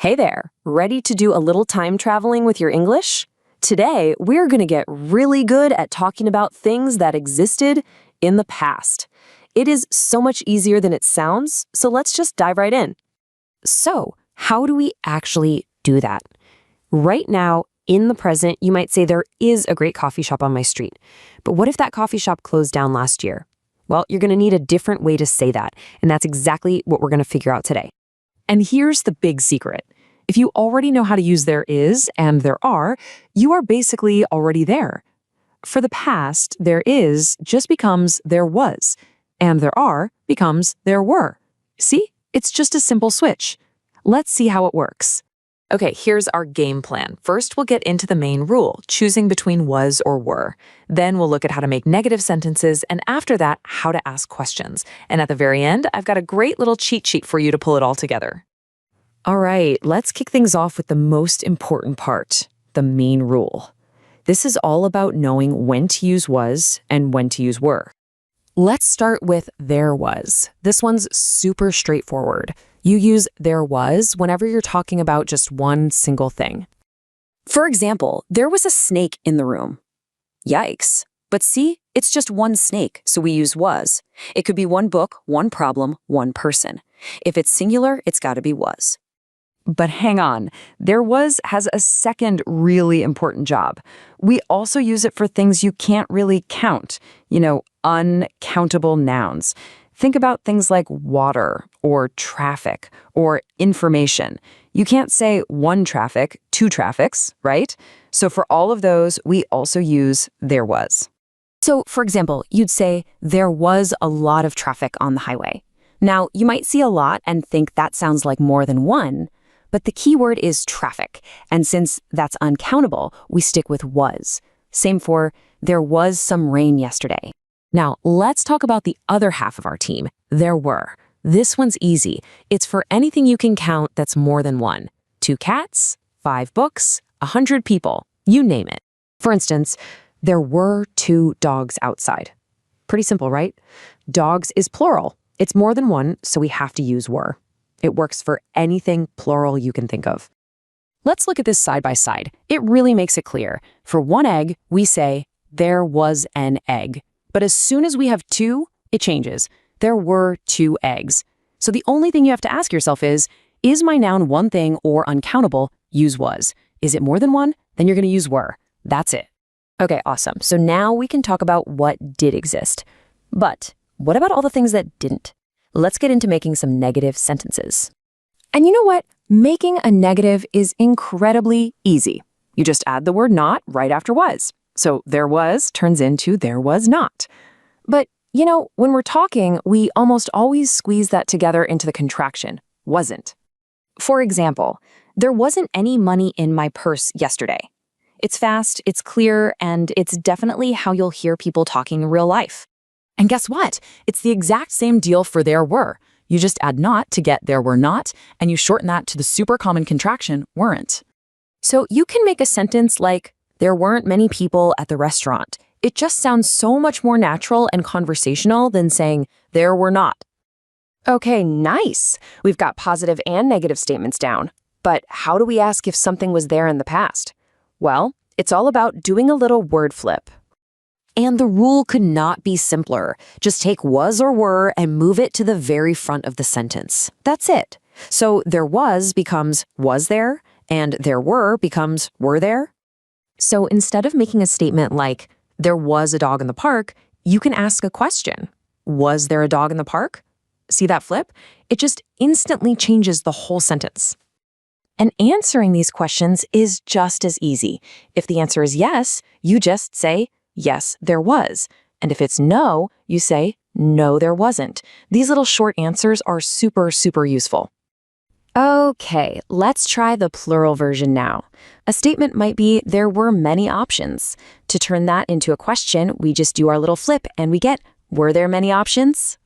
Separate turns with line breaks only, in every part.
Hey there, ready to do a little time traveling with your English? Today, we're going to get really good at talking about things that existed in the past. It is so much easier than it sounds, so let's just dive right in. So, how do we actually do that? Right now, in the present, you might say there is a great coffee shop on my street. But what if that coffee shop closed down last year? Well, you're going to need a different way to say that, and that's exactly what we're going to figure out today. And here's the big secret. If you already know how to use there is and there are, you are basically already there. For the past, there is just becomes there was, and there are becomes there were. See? It's just a simple switch. Let's see how it works. Okay, here's our game plan. First, we'll get into the main rule, choosing between was or were. Then we'll look at how to make negative sentences, and after that, how to ask questions. And at the very end, I've got a great little cheat sheet for you to pull it all together. All right, let's kick things off with the most important part, the main rule. This is all about knowing when to use was and when to use were. Let's start with there was. This one's super straightforward. You use there was whenever you're talking about just one single thing. For example, there was a snake in the room. Yikes. But see, it's just one snake, so we use was. It could be one book, one problem, one person. If it's singular, it's got to be was. But hang on, there was has a second really important job. We also use it for things you can't really count, uncountable nouns. Think about things like water or traffic or information. You can't say one traffic, two traffics, right? So for all of those, we also use there was. So for example, you'd say there was a lot of traffic on the highway. Now, you might see a lot and think that sounds like more than one, but the key word is traffic, and since that's uncountable, we stick with was. Same for there was some rain yesterday. Now, let's talk about the other half of our team, there were. This one's easy. It's for anything you can count that's more than one. 2 cats, 5 books, 100 people, you name it. For instance, there were 2 dogs outside. Pretty simple, right? Dogs is plural. It's more than one, so we have to use were. It works for anything plural you can think of. Let's look at this side by side. It really makes it clear. For one egg, we say, there was an egg. But as soon as we have 2, it changes. There were 2 eggs. So the only thing you have to ask yourself is my noun one thing or uncountable? Use was. Is it more than one? Then you're going to use were. That's it. Okay, awesome. So now we can talk about what did exist. But what about all the things that didn't? Let's get into making some negative sentences. And you know what? Making a negative is incredibly easy. You just add the word not right after was. So there was turns into there was not. But, when we're talking, we almost always squeeze that together into the contraction, wasn't. For example, there wasn't any money in my purse yesterday. It's fast, it's clear, and it's definitely how you'll hear people talking in real life. And guess what? It's the exact same deal for there were. You just add not to get there were not, and you shorten that to the super common contraction, weren't. So you can make a sentence like, there weren't many people at the restaurant. It just sounds so much more natural and conversational than saying, there were not. Okay, nice. We've got positive and negative statements down. But how do we ask if something was there in the past? Well, it's all about doing a little word flip. And the rule could not be simpler. Just take was or were and move it to the very front of the sentence. That's it. So there was becomes was there, and there were becomes were there. So instead of making a statement like, there was a dog in the park, you can ask a question. Was there a dog in the park? See that flip? It just instantly changes the whole sentence. And answering these questions is just as easy. If the answer is yes, you just say, yes, there was. And if it's no, you say, no, there wasn't. These little short answers are super, super useful. Okay, let's try the plural version now. A statement might be, there were many options. To turn that into a question, we just do our little flip and we get, were there many options?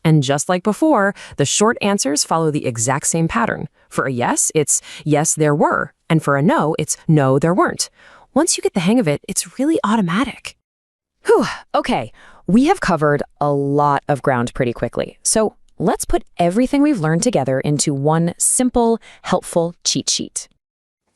And just like before, the short answers follow the exact same pattern. For a yes, it's yes, there were. And for a no, it's no, there weren't. Once you get the hang of it, it's really automatic. Whew, okay, we have covered a lot of ground pretty quickly. So Let's put everything we've learned together into one simple, helpful cheat sheet.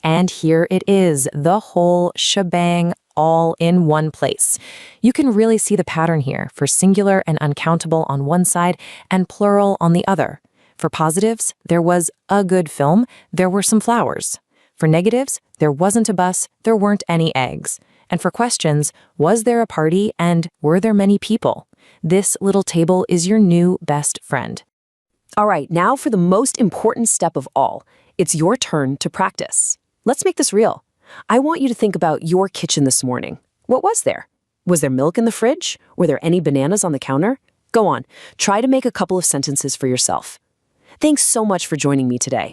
And here it is, the whole shebang, all in one place. You can really see the pattern here for singular and uncountable on one side and plural on the other. For positives, there was a good film, there were some flowers. For negatives, there wasn't a bus, there weren't any eggs. And for questions, was there a party and were there many people? This little table is your new best friend. All right, now for the most important step of all. It's your turn to practice. Let's make this real. I want you to think about your kitchen this morning. What was there? Was there milk in the fridge? Were there any bananas on the counter? Go on, try to make a couple of sentences for yourself. Thanks so much for joining me today.